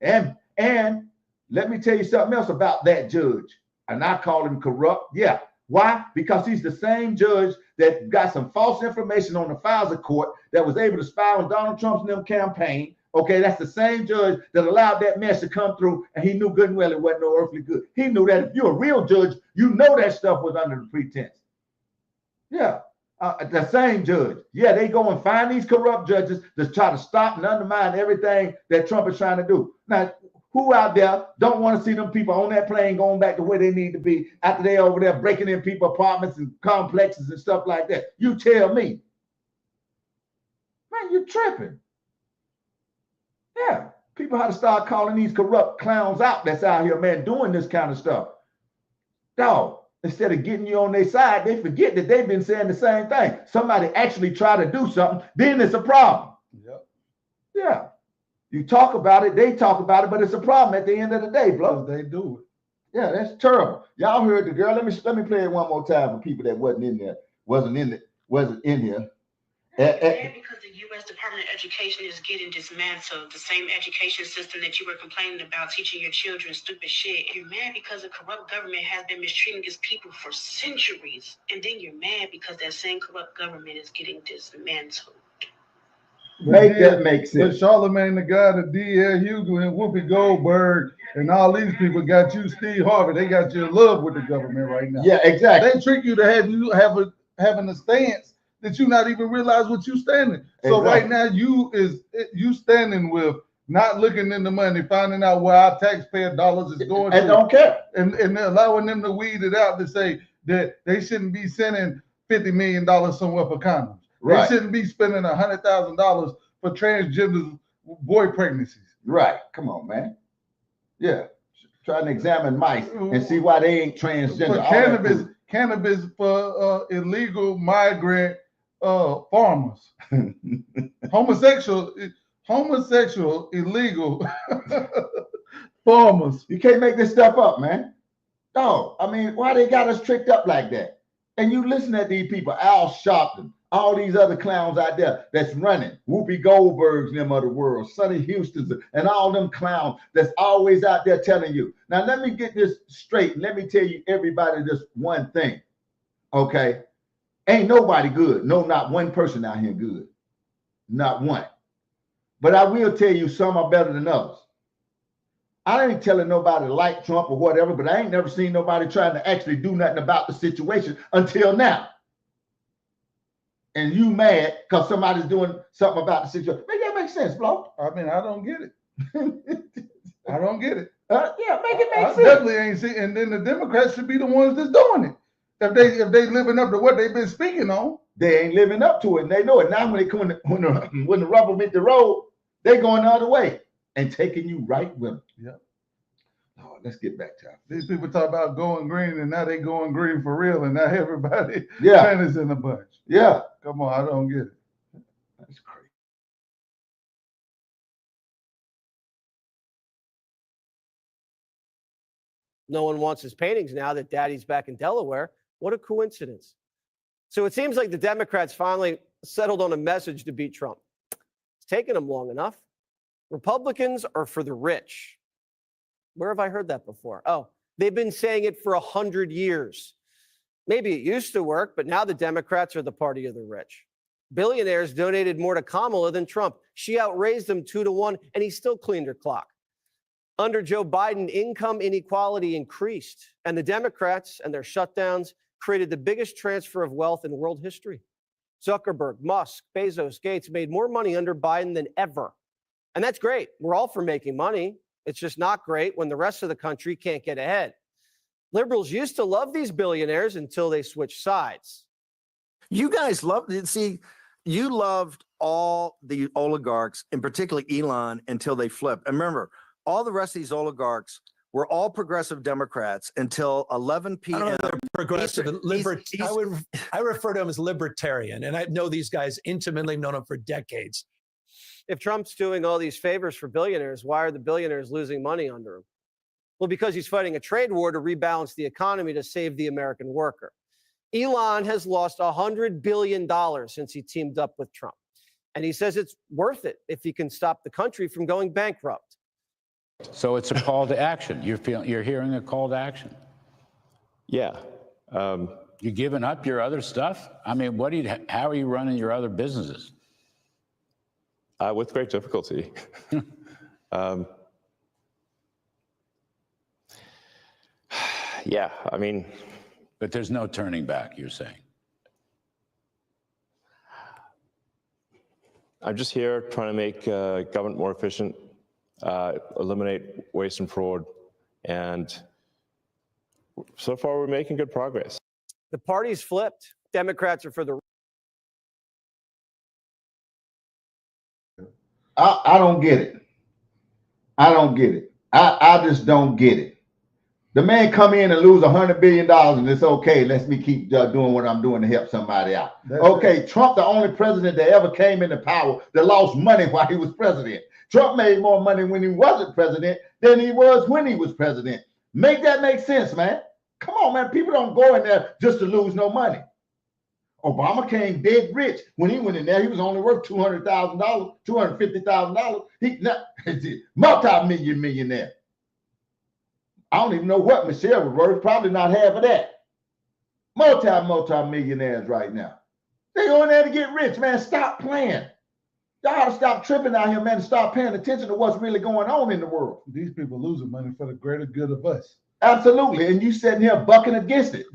And let me tell you something else about that judge. And I call him corrupt. Yeah. Why? Because he's the same judge that got some false information on the FISA court that was able to spy on Donald Trump's and them campaign. Okay, that's the same judge that allowed that mess to come through, and he knew good and well it wasn't no earthly good. He knew that if you're a real judge, you know that stuff was under the pretense. Yeah, the same judge. Yeah, they go and find these corrupt judges to try to stop and undermine everything that Trump is trying to do. Now, who out there don't want to see them people on that plane going back to where they need to be after they over there breaking in people apartments and complexes and stuff like that? You tell me. Man, you're tripping. Yeah, people have to start calling these corrupt clowns out that's out here, man, doing this kind of stuff. Dog, instead of getting you on their side, they forget that they've been saying the same thing. Somebody actually try to do something, then it's a problem. Yep. Yeah. You talk about it, they talk about it, but it's a problem at the end of the day, bro. They do it. Yeah, that's terrible. Y'all heard the girl. Let me play it one more time for people that wasn't in here. Wasn't in here. Because the U.S. Department of Education is getting dismantled, the same education system that you were complaining about, teaching your children stupid shit. You're mad because the corrupt government has been mistreating its people for centuries. And then you're mad because that same corrupt government is getting dismantled. Make that make sense. But Charlemagne the God, the D.L. Hughley and Whoopi Goldberg and all these people got you, Steve Harvey. They got you in love with the government right now. Yeah, exactly. They trick you to have you having a stance that you not even realize what you standing. So right now you standing with not looking in the money, finding out where our taxpayer dollars is going and don't care, and allowing them to weed it out to say that they shouldn't be sending $50 million somewhere for condoms. Right. They shouldn't be spending $100,000 for transgender boy pregnancies. Right. Come on, man. Yeah. Trying to examine mice and see why they ain't transgender. For cannabis for illegal migrant farmers. homosexual illegal farmers. You can't make this stuff up, man. No, I mean, why they got us tricked up like that? And you listen at these people, Al Sharpton, all these other clowns out there that's running, Whoopi Goldberg's them of the world, Sonny Houston's, and all them clowns that's always out there telling you. Now, let me get this straight. And let me tell you, everybody, this one thing. Okay? Ain't nobody good. No, not one person out here good. Not one. But I will tell you some are better than others. I ain't telling nobody to like Trump or whatever, but I ain't never seen nobody trying to actually do nothing about the situation until now. And you mad because somebody's doing something about the situation. Make that make sense, Flo. I mean, I don't get it. I don't get it. Yeah, make it make sense. Definitely ain't see. And then the Democrats should be the ones that's doing it. If they living up to what they've been speaking on, they ain't living up to it, and they know it. Now when they come when the rubber meet the road, they going the other way and taking you right with them. Yep. Oh, let's get back to it. These people talk about going green, and now they going green for real, and now everybody is in a bunch. Yeah. Come on, I don't get it. That's crazy. No one wants his paintings now that daddy's back in Delaware. What a coincidence. So it seems like the Democrats finally settled on a message to beat Trump. It's taken them long enough. Republicans are for the rich. Where have I heard that before? Oh, they've been saying it for 100 years. Maybe it used to work, but now the Democrats are the party of the rich. Billionaires donated more to Kamala than Trump. She outraised him 2-1, and he still cleaned her clock. Under Joe Biden, income inequality increased, and the Democrats and their shutdowns created the biggest transfer of wealth in world history. Zuckerberg, Musk, Bezos, Gates made more money under Biden than ever. And that's great. We're all for making money. It's just not great when the rest of the country can't get ahead. Liberals used to love these billionaires until they switched sides. You guys love it. See, you loved all the oligarchs, and particularly Elon, until they flipped. And remember, all the rest of these oligarchs were all progressive Democrats until 11 p.m. I don't know if they're progressive. I refer to them as libertarian, and I know these guys intimately, known them for decades. If Trump's doing all these favors for billionaires, why are the billionaires losing money under him? Well, because he's fighting a trade war to rebalance the economy to save the American worker. Elon has lost $100 billion since he teamed up with Trump. And he says it's worth it if he can stop the country from going bankrupt. So it's a call to action. You're hearing a call to action. Yeah. You giving up your other stuff? I mean, how are you running your other businesses? With great difficulty. Yeah, I mean. But there's no turning back, you're saying. I'm just here trying to make government more efficient, eliminate waste and fraud, and so far we're making good progress. The party's flipped. Democrats are for the. I don't get it. I don't get it. I just don't get it. The man come in and lose $100 billion and it's okay. Let me keep doing what I'm doing to help somebody out. Okay, Trump, the only president that ever came into power that lost money while he was president. Trump made more money when he wasn't president than he was when he was president. Make that make sense, man. Come on, man. People don't go in there just to lose no money. Obama came dead rich. When he went in there, he was only worth $200,000, $250,000. He multi-million millionaire. I don't even know what Michelle was worth. Probably not half of that. Multi-millionaires right now. They going there to get rich, man. Stop playing. Y'all ought to stop tripping out here, man, and start paying attention to what's really going on in the world. These people losing money for the greater good of us. Absolutely. And you sitting here bucking against it.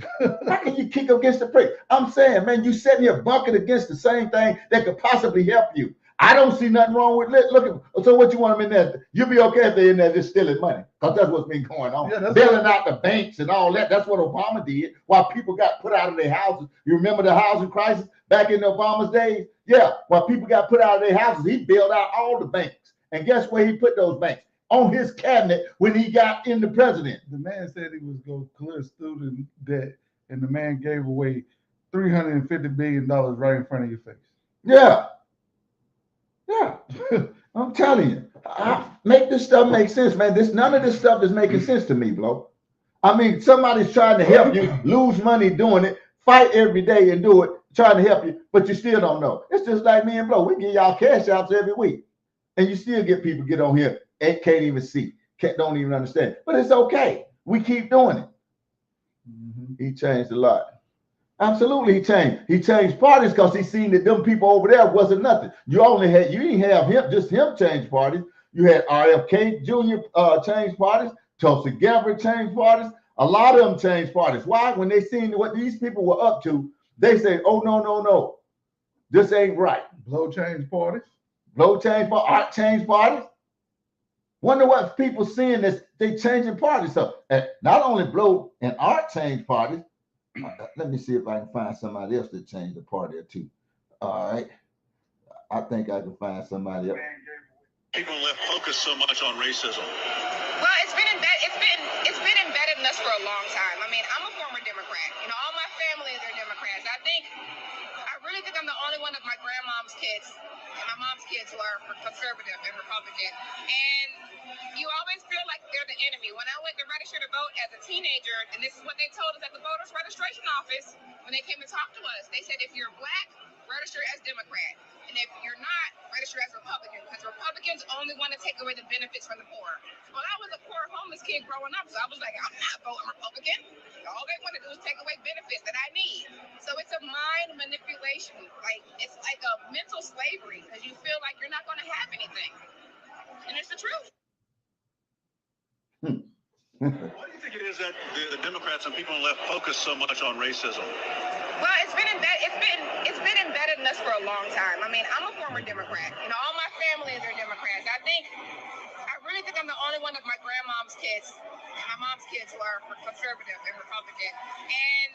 How can you kick against the prick? I'm saying, man, you sitting here bucking against the same thing that could possibly help you. I don't see nothing wrong with it. Look, so what you want them in there? You'll be okay if they're in there just stealing money, because that's what's been going on. Yeah, bailing out the banks and all that. That's what Obama did while people got put out of their houses. You remember the housing crisis back in Obama's days? Yeah, while people got put out of their houses, he bailed out all the banks. And guess where he put those banks? On his cabinet when he got in the president. The man said he was going to clear student debt, and the man gave away $350 billion right in front of your face. Yeah. Yeah. I'm telling you. Make this stuff make sense, man. None of this stuff is making sense to me, bro. I mean, somebody's trying to help you lose money doing it, fight every day and do it, trying to help you, but you still don't know. It's just like me and Blo. We give y'all cash outs every week, and you still get people get on here and can't even see, don't even understand. But it's okay. We keep doing it. He changed a lot. Absolutely, he changed. He changed parties because he seen that them people over there wasn't nothing. You didn't have him, just him change parties. You had RFK Jr. Change parties, Tulsi Gabbard change parties. A lot of them changed parties. Why? When they seen what these people were up to, they say, "Oh no, this ain't right." Blow change parties. Blow change parties. Art change parties. Wonder what people seeing this, they changing parties. So not only Blow and Art change parties. Let me see if I can find somebody else to change the party or two. All right. I think I can find somebody else. People left focused so much on racism. Well, it's been embedded in us for a long time. I mean, I'm a former Democrat. You know, all my family are Democrats. I really think I'm the only one of my grandmom's kids and my mom's kids who are conservative and Republican. And you always feel like they're the enemy. When I went to register to vote as a teenager, and this is what they told us at the voters registration office when they came to talk to us, they said if you're black, register as Democrat. And if you're not, register as Republican, because Republicans only want to take away the benefits from the poor. Well, I was a poor homeless kid growing up, so I was like, I'm not voting Republican. All they want to do is take away benefits that I need. So it's a mind manipulation. Like, it's like a mental slavery, because you feel like you're not going to have anything. And it's the truth. Why do you think it is that the Democrats and people left focus so much on racism? Well, it's been embedded in us for a long time. I mean, I'm a former Democrat. You know, all my family are Democrats. I really think I'm the only one of my grandmom's kids and my mom's kids who are conservative and Republican. And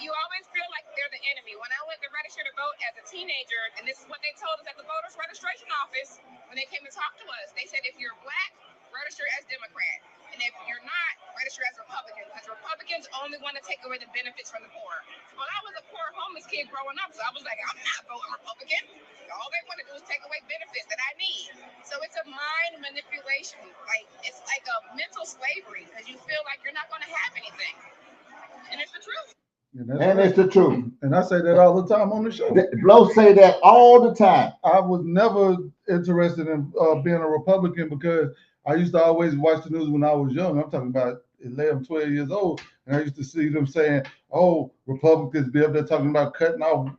you always feel like they're the enemy. When I went to register to vote as a teenager, and this is what they told us at the voters registration office when they came to talk to us, they said if you're black, register as Democrat. And if you're not, register as Republican, because Republicans only want to take away the benefits from the poor. Well, I was a poor homeless kid growing up, so I was like, I'm not voting Republican. All they want to do is take away benefits that I need. So it's a mind manipulation. Like, it's like a mental slavery, because you feel like you're not going to have anything. And it's the truth. And it's the truth. And I say that all the time on the show. Blow say that all the time. I was never interested in being a Republican because I used to always watch the news when I was young. I'm talking about 11, 12 years old. And I used to see them saying, oh, Republicans be up there talking about cutting off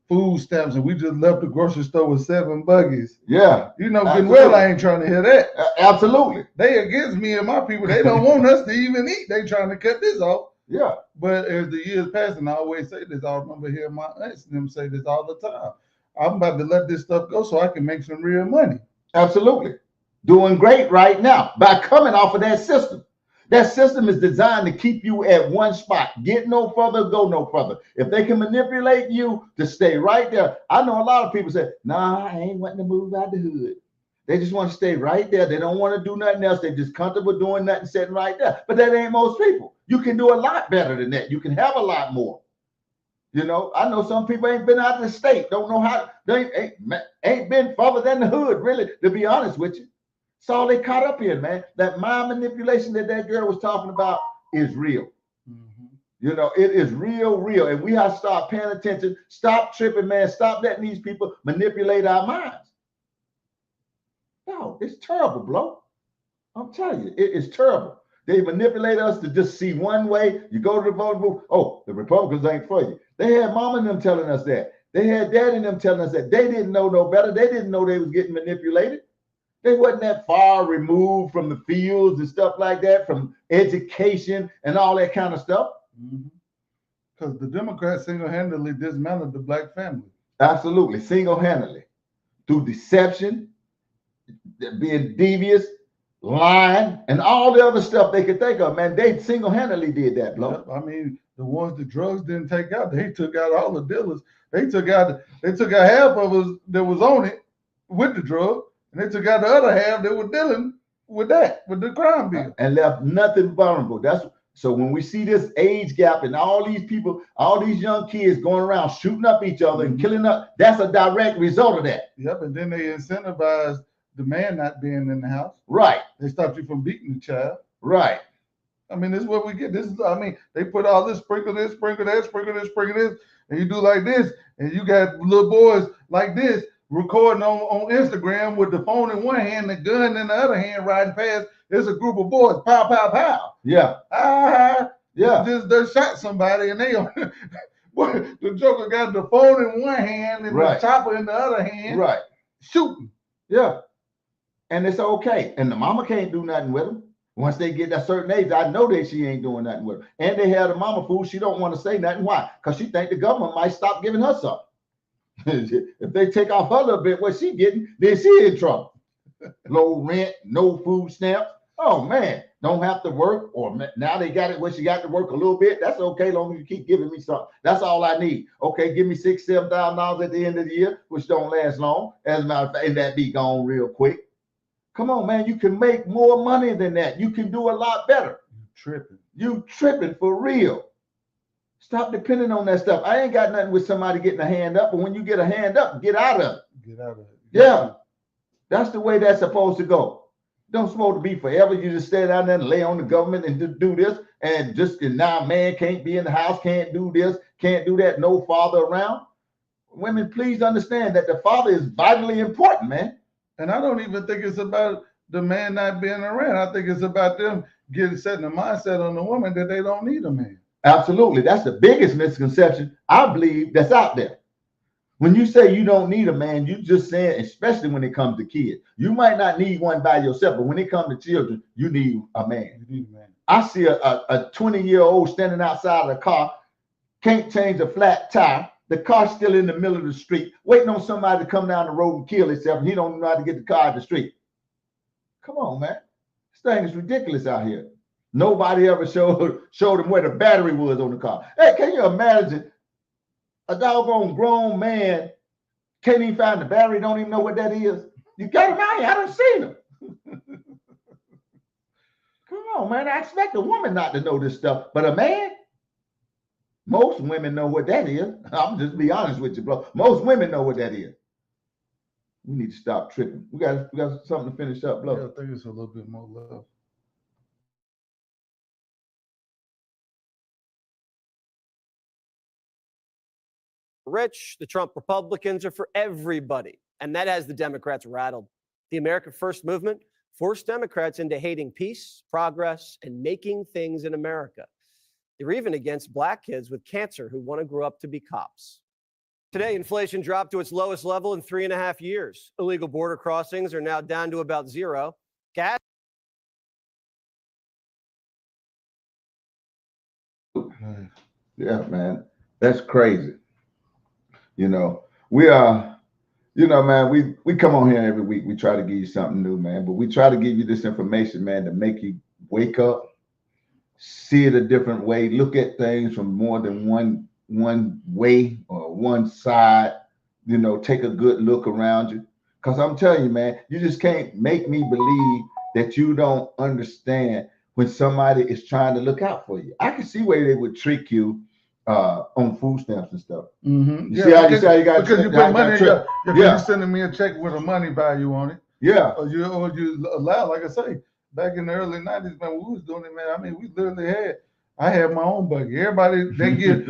food stamps, and we just left the grocery store with 7 buggies. Yeah. You know, good well, I ain't trying to hear that. Absolutely. They against me and my people. They don't want us to even eat. They trying to cut this off. Yeah. But as the years pass, and I always say this, I remember hearing my aunts and them say this all the time. I'm about to let this stuff go so I can make some real money. Absolutely. Doing great right now by coming off of that system. That system is designed to keep you at one spot. Get no further, go no further. If they can manipulate you to stay right there. I know a lot of people say, nah, I ain't wanting to move out the hood. They just want to stay right there. They don't want to do nothing else. They're just comfortable doing nothing, sitting right there. But that ain't most people. You can do a lot better than that. You can have a lot more. You know, I know some people ain't been out of the state, don't know how, they ain't been further than the hood, really, to be honest with you. It's all they caught up in, man. That mind manipulation that girl was talking about is real. You know, it is real, real. And we have to start paying attention. Stop tripping, man. Stop letting these people manipulate our minds. No, it's terrible, bro. I'm telling you, it is terrible. They manipulate us to just see one way. You go to the voting booth. Oh, the Republicans ain't for you. They had mom and them telling us that. They had dad and them telling us that. They didn't know no better. They didn't know they was getting manipulated. They wasn't that far removed from the fields and stuff like that, from education and all that kind of stuff. Because the Democrats single-handedly dismantled the black family. Absolutely, single-handedly. Through deception, being devious, lying, and all the other stuff they could think of, man. They single-handedly did that, bro. I mean, the ones the drugs didn't take out, they took out all the dealers. They took out half of us that was on it with the drug. And they took out the other half that were dealing with that, with the crime bill. And left nothing vulnerable. So when we see this age gap and all these people, all these young kids going around shooting up each other and killing up, that's a direct result of that. Yep, and then they incentivized the man not being in the house. Right. They stopped you from beating the child. Right. I mean, this is what we get. They put all this, sprinkle this, sprinkle that, sprinkle this, sprinkle this, and you do like this, and you got little boys like this recording on Instagram with the phone in one hand, the gun in the other hand, riding past. There's a group of boys, pow, pow, pow. Yeah. Yeah. They shot somebody, and they the Joker got the phone in one hand and the chopper in the other hand. Right. Shooting. Yeah. And it's okay. And the mama can't do nothing with them. Once they get that certain age, I know that she ain't doing nothing with them. And they had a mama fool. She don't want to say nothing. Why? Because she think the government might stop giving her something. If they take off her little bit what she getting, then she in trouble. No rent, no food stamps. Oh man, don't have to work. Or now they got it where she got to work a little bit. That's okay, long as you keep giving me something. That's all I need. Okay, give me $6,000, $7,000 at the end of the year, which don't last long. As a matter of fact, and that be gone real quick. Come on, man, you can make more money than that. You can do a lot better. You tripping for real. Stop depending on that stuff. I ain't got nothing with somebody getting a hand up, but when you get a hand up, get out of it. Get out of it. Yeah. That's the way that's supposed to go. Don't supposed to be forever. You just stay down there and lay on the government and just do this. And now man can't be in the house, can't do this, can't do that, no father around. Women, please understand that the father is vitally important, man. And I don't even think it's about the man not being around. I think it's about them setting a mindset on the woman that they don't need a man. Absolutely. That's the biggest misconception I believe that's out there. When you say you don't need a man, you just saying, especially when it comes to kids, you might not need one by yourself, but when it comes to children, you need a man. You need a man. I see a 20-year-old standing outside of the car, can't change a flat tire. The car's still in the middle of the street, waiting on somebody to come down the road and kill himself, and he don't know how to get the car out the street. Come on, man. This thing is ridiculous out here. Nobody ever showed them where the battery was on the car. Hey, can you imagine a doggone grown man can't even find the battery, don't even know what that is? You got him out here. I done seen him. Come on, man. I expect a woman not to know this stuff, but a man, most women know what that is. I'm just be honest with you, bro. Most women know what that is. We need to stop tripping. We got something to finish up, bro. Yeah, I think it's a little bit more love. Rich, the Trump Republicans are for everybody. And that has the Democrats rattled. The America First movement forced Democrats into hating peace, progress, and making things in America. They're even against black kids with cancer who want to grow up to be cops. Today, inflation dropped to its lowest level in 3.5 years. Illegal border crossings are now down to about zero. Gas. Yeah, man. That's crazy. You know, we are, you know, man, we come on here every week. We try to give you something new, man, but we try to give you this information, man, to make you wake up, see it a different way, look at things from more than one way or one side, you know, take a good look around you. Because I'm telling you, man, you just can't make me believe that you don't understand when somebody is trying to look out for you. I can see where they would trick you on food stamps and stuff. Mm-hmm. You see how you got because you put money in you're sending me a check with a money value on it. Yeah. Or you allow, like I say, back in the early 90s, man, we was doing it, man. I mean, we literally I had my own buggy. Everybody, they get,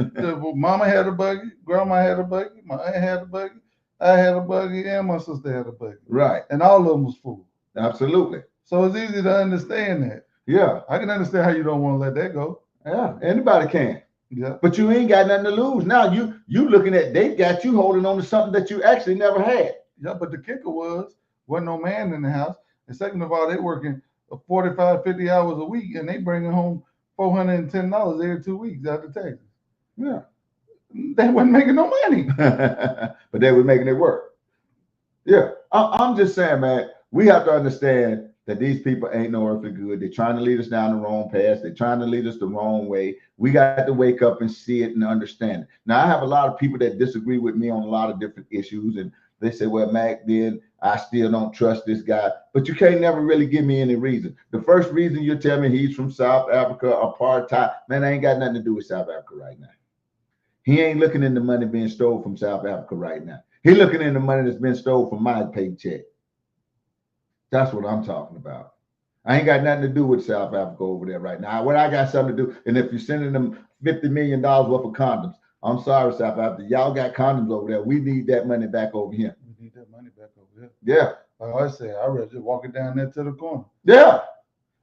mama had a buggy, grandma had a buggy, my aunt had a buggy, I had a buggy, and my sister had a buggy. Right. And all of them was full. Absolutely. So it's easy to understand that. Yeah. I can understand how you don't want to let that go. Yeah, anybody can. Yeah. But you ain't got nothing to lose. Now you looking at, they got you holding on to something that you actually never had. Yeah, but the kicker wasn't no man in the house. And second of all, they working 45, 50 hours a week, and they bringing home $410 every 2 weeks after taxes. Yeah. They wasn't making no money. But they were making it work. Yeah. I'm just saying, man, we have to understand that these people ain't no earthly good. They're trying to lead us down the wrong path. They're trying to lead us the wrong way. We got to wake up and see it and understand it. Now, I have a lot of people that disagree with me on a lot of different issues, and they say, well, Mac, then I still don't trust this guy. But you can't never really give me any reason. The first reason you tell me he's from South Africa, apartheid, man, I ain't got nothing to do with South Africa right now. He ain't looking in the money being stolen from South Africa right now. He's looking in the money that's been stolen from my paycheck. That's what I'm talking about. I ain't got nothing to do with South Africa over there right now. What I got something to do, and if you're sending them $50 million worth of condoms, I'm sorry, South Africa, y'all got condoms over there. We need that money back over here. We need that money back over here. Yeah. Like I said, I'd rather just walk it down there to the corner. Yeah.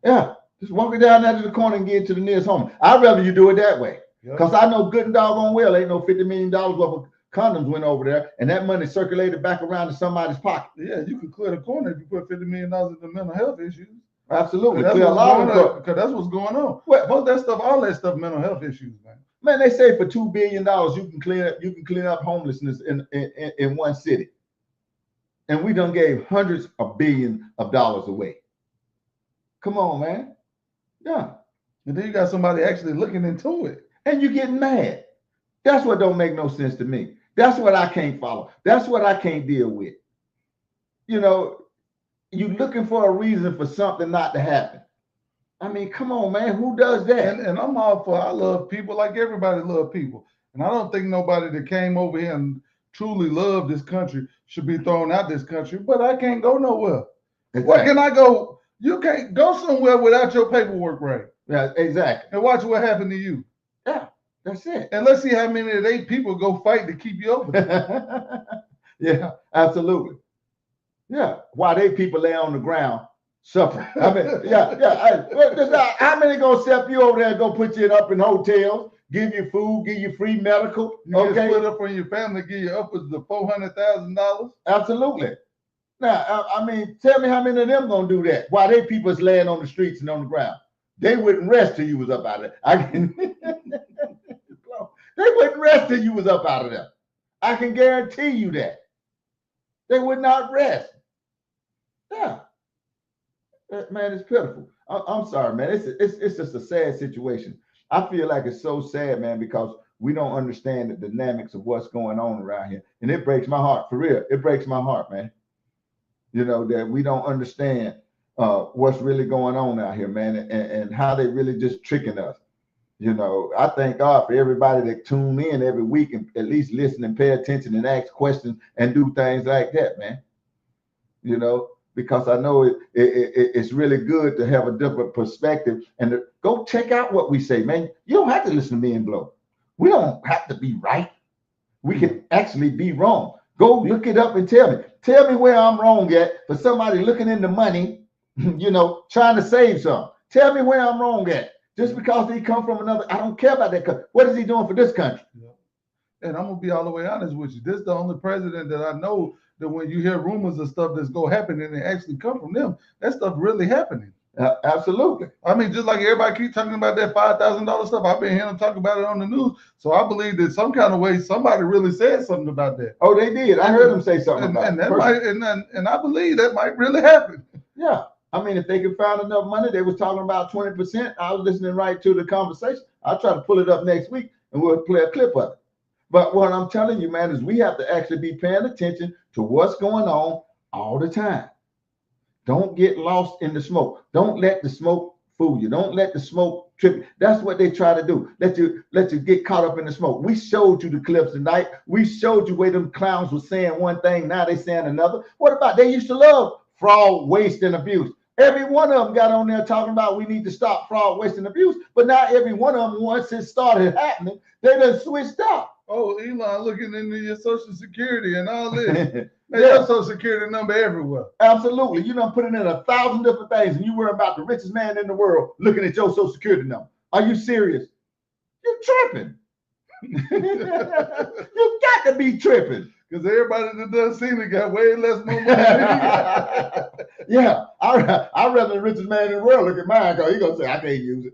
Yeah. Just walk it down there to the corner and get to the nearest home. I'd rather you do it that way. Because I know good and doggone well ain't no $50 million worth of condoms went over there, and that money circulated back around to somebody's pocket. Yeah, you can clear the corner if you put $50 million into mental health issues. Absolutely. Clear a lot of them. Because that's what's going on. Most that stuff, all that stuff, mental health issues, man. Man, they say for $2 billion you can clean up homelessness in one city. And we done gave hundreds of billions of dollars away. Come on, man. Yeah. And then you got somebody actually looking into it. And you're getting mad. That's what don't make no sense to me. That's what I can't follow. That's what I can't deal with. You know, you looking for a reason for something not to happen. I mean, come on, man. Who does that? And I'm all for, I love people like everybody love people. And I don't think nobody that came over here and truly loved this country should be thrown out this country. But I can't go nowhere. Exactly. Where can I go? You can't go somewhere without your paperwork right. Yeah, exactly. And watch what happened to you. Yeah, that's it. And let's see how many of these people go fight to keep you over there. Yeah, absolutely. Yeah, while they people lay on the ground suffering. I mean, yeah. How many gonna step you over there and go put you up in hotels, give you food, give you free medical? You get split up from your family, give you upwards of $400,000. Absolutely. Now, I mean, tell me how many of them gonna do that while they people is laying on the streets and on the ground? They wouldn't rest till you was up out of there. They wouldn't rest till you was up out of there. I can guarantee you that. They would not rest. Yeah. Man, it's pitiful. I'm sorry, man. It's just a sad situation. I feel like it's so sad, man, because we don't understand the dynamics of what's going on around here. And it breaks my heart, for real. It breaks my heart, man. You know, that we don't understand what's really going on out here, man, and how they really just tricking us. You know, I thank God for everybody that tune in every week and at least listen and pay attention and ask questions and do things like that, man. You know, because I know it's really good to have a different perspective and to go check out what we say, man. You don't have to listen to me and Blow. We don't have to be right. We can actually be wrong. Go look it up and tell me. Tell me where I'm wrong at for somebody looking into money, you know, trying to save some. Tell me where I'm wrong at. Just because he come from another, I don't care about that country. What is he doing for this country? And I'm gonna be all the way honest with you. This is the only president that I know that when you hear rumors of stuff that's gonna happen and they actually come from them, that stuff really happening. Absolutely. I mean, just like everybody keeps talking about that $5,000 stuff, I've been hearing them talk about it on the news. So I believe that some kind of way somebody really said something about that. Oh, they did. I heard them say something about and it. that might, and I believe that might really happen. Yeah. I mean, if they could find enough money, they was talking about 20%. I was listening right to the conversation. I'll try to pull it up next week and we'll play a clip of it. But what I'm telling you, man, is we have to actually be paying attention to what's going on all the time. Don't get lost in the smoke. Don't let the smoke fool you. Don't let the smoke trip you. That's what they try to do. Let you get caught up in the smoke. We showed you the clips tonight. We showed you where them clowns were saying one thing. Now they saying another. What about they used to love fraud, waste, and abuse? Every one of them got on there talking about we need to stop fraud, waste, and abuse. But now every one of them, once it started happening, they done switched up. Oh, Elon looking into your Social Security and all this. Yeah. Your Social Security number everywhere. Absolutely. You done put it in 1,000 different things and you worry about the richest man in the world looking at your Social Security number. Are you serious? You're tripping. You got to be tripping. Because everybody that does see it got way less more money than you. Yeah, I'd rather the richest man in the world look at mine because he's going to say, I can't use it.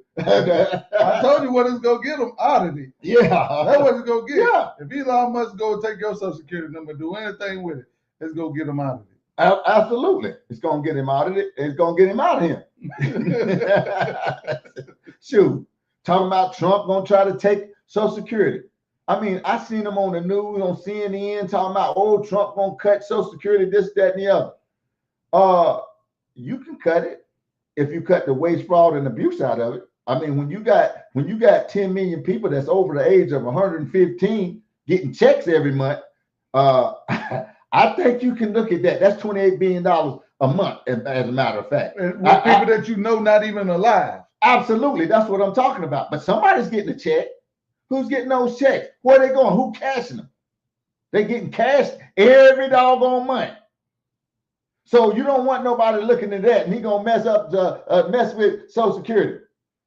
I told you what it's going to get them, oddity. Yeah. That's what it's going to get. Yeah. If Elon Musk go take your Social Security number, do anything with it, it's going to get him out of it. Absolutely. It's going to get him out of it. It's going to get him out of here. Shoot. Talking about Trump going to try to take Social Security. I mean, I seen him on the news, on CNN, talking about, oh, Trump going to cut Social Security, this, that, and the other. You can cut it if you cut the waste, fraud, and abuse out of it. I mean, when you got 10 million people that's over the age of 115 getting checks every month, I think you can look at that. That's $28 billion a month, as a matter of fact. And with people that you know not even alive. Absolutely. That's what I'm talking about. But somebody's getting a check. Who's getting those checks? Where are they going? Who cashing them? They getting cashed every doggone month. So you don't want nobody looking at that and he gonna mess with Social Security.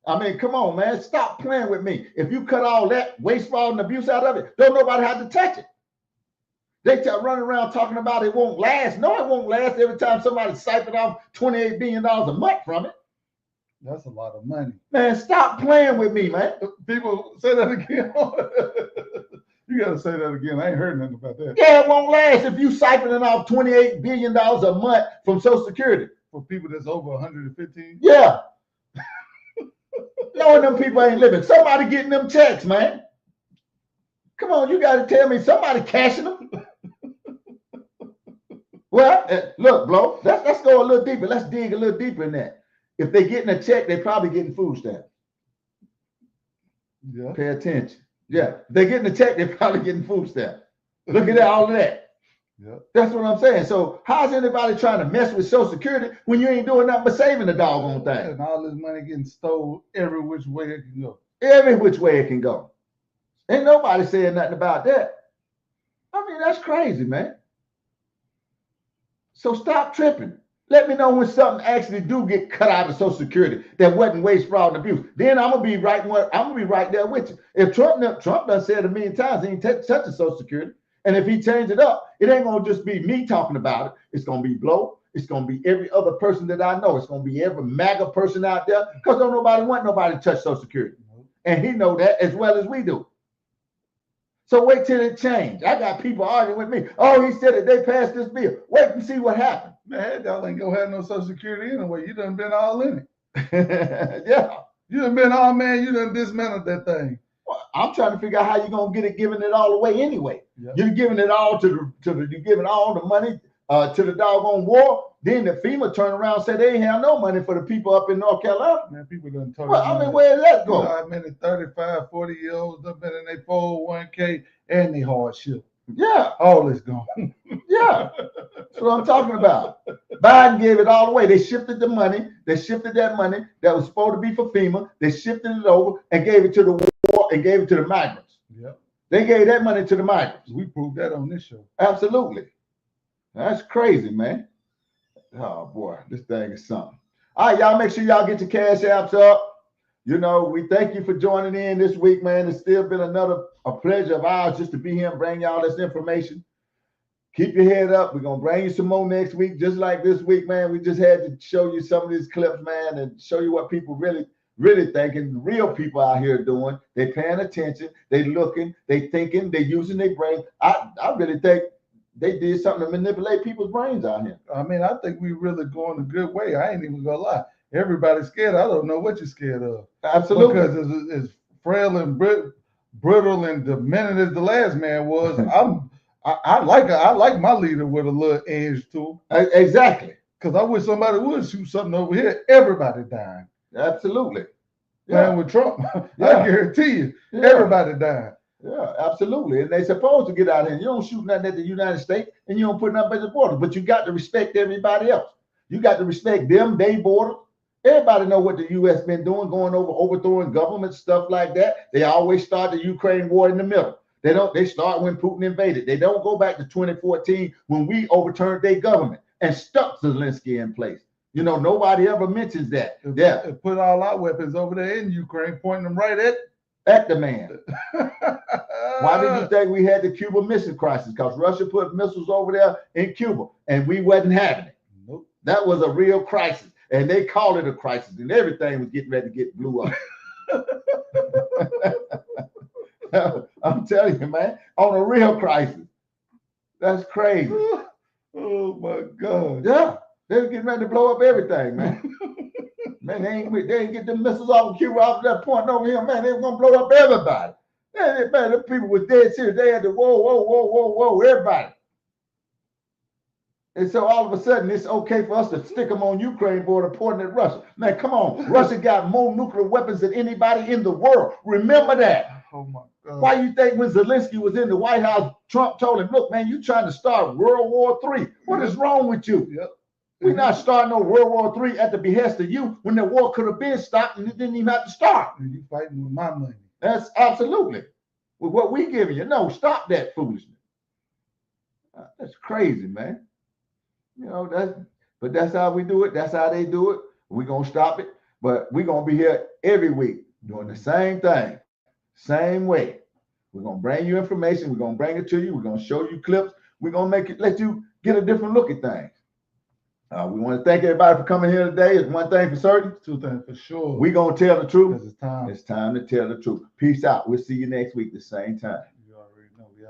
I mean, come on, man. Stop playing with me. If you cut all that waste, fraud, and abuse out of it, don't nobody have to touch it. They running around talking about it won't last. No, it won't last every time somebody siphoned off $28 billion a month from it. That's a lot of money. Man, stop playing with me, man. People say that again. You got to say that again. I ain't heard nothing about that. Yeah, it won't last if you siphoning off $28 billion a month from Social Security. For people that's over 115? Yeah. Knowing them people ain't living. Somebody getting them checks, man. Come on, you got to tell me somebody cashing them. Well, look, Blow, let's go a little deeper. Let's dig a little deeper in that. If they're getting a check, they're probably getting food stamps. Yeah. Pay attention. Yeah. If they're getting a check, they're probably getting food stamps. Look at that, all of that. Yeah. That's what I'm saying. So how's anybody trying to mess with Social Security when you ain't doing nothing but saving the doggone thing? And all this money getting stole every which way it can go. Every which way it can go. Ain't nobody saying nothing about that. I mean, that's crazy, man. So stop tripping. Let me know when something actually do get cut out of Social Security that wasn't waste, fraud, and abuse. Then I'm gonna be right there with you. If Trump done said a million times he ain't touching Social Security, and if he changed it up, it ain't gonna just be me talking about it. It's gonna be Blow. It's gonna be every other person that I know. It's gonna be every MAGA person out there because don't nobody want nobody to touch Social Security, and he know that as well as we do. So wait till it change. I got people arguing with me. Oh, he said that they passed this bill. Wait and see what happened. Man, y'all ain't gonna have no Social Security anyway. You done been all in it. Yeah. You done been all, man, you done dismantled that thing. Well, I'm trying to figure out how you're gonna get it, giving it all away anyway. Yep. You're giving it all you're giving all the money to the doggone war. Then the FEMA turn around and say they ain't have no money for the people up in North Carolina. Man, people done told Well, I mean, where did that go? You know how many 35, 40-year-olds done been in their 401k and they hardship. Yeah. All is gone. Yeah. That's what I'm talking about. Biden gave it all away. They shifted the money. They shifted that money that was supposed to be for FEMA. They shifted it over and gave it to the war and gave it to the migrants. Yep. They gave that money to the migrants. We proved that on this show. Absolutely. That's crazy, man. Oh, boy. This thing is something. All right, y'all make sure y'all get your cash apps up. You know, we thank you for joining in this week, man. It's still been a pleasure of ours just to be here and bring y'all this information. Keep your head up. We're going to bring you some more next week, just like this week, man. We just had to show you some of these clips, man, and show you what people really thinking, the real people out here doing. They paying attention. They looking. They thinking. They using their brain. I really think they did something to manipulate people's brains out here. I mean, I think we really going a good way. I ain't even going to lie. Everybody's scared. I don't know what you're scared of. Absolutely. Because as frail and brittle and demented as the last man was, I like my leader with a little edge to him. Exactly. Because I wish somebody would shoot something over here. Everybody dying. Absolutely. Playing with Trump, I guarantee you, everybody dying. Yeah, absolutely. And they supposed to get out here. You don't shoot nothing at the United States and you don't put nothing at the border, but you got to respect everybody else. You got to respect them, they border. Everybody know what the U.S. been doing, going over, overthrowing government, stuff like that. They always start the Ukraine war in the middle. They start when Putin invaded. They don't go back to 2014 when we overturned their government and stuck Zelensky in place. You know, nobody ever mentions that. Put all our weapons over there in Ukraine, pointing them right at the man. Why did you think we had the Cuba Missile Crisis? Because Russia put missiles over there in Cuba and we wasn't having it. Nope. That was a real crisis. And they called it a crisis, and everything was getting ready to get blew up. I'm telling you, man, on a real crisis. That's crazy. Oh my God. Yeah, they were getting ready to blow up everything, man. Man, they ain't get the missiles off of Cuba off that point over here, man. They were gonna blow up everybody. Man, the people was dead serious. They had to whoa, everybody. And so all of a sudden, it's okay for us to stick them on Ukraine border, pointing at Russia. Man, come on. Russia got more nuclear weapons than anybody in the world. Remember that. Oh, my God. Why you think when Zelensky was in the White House, Trump told him, look, man, you trying to start World War III. What is wrong with you? Yep. We're not starting no World War III at the behest of you when the war could have been stopped and it didn't even have to start. You fighting with my money. That's absolutely. With what we giving you. No, stop that foolishness. That's crazy, man. You know, that's how we do it. That's how they do it. We're going to stop it. But we're going to be here every week doing the same thing, same way. We're going to bring you information. We're going to bring it to you. We're going to show you clips. We're going to let you get a different look at things. We want to thank everybody for coming here today. It's one thing for certain. Two things for sure. We're going to tell the truth. It's time. It's time to tell the truth. Peace out. We'll see you next week, the same time.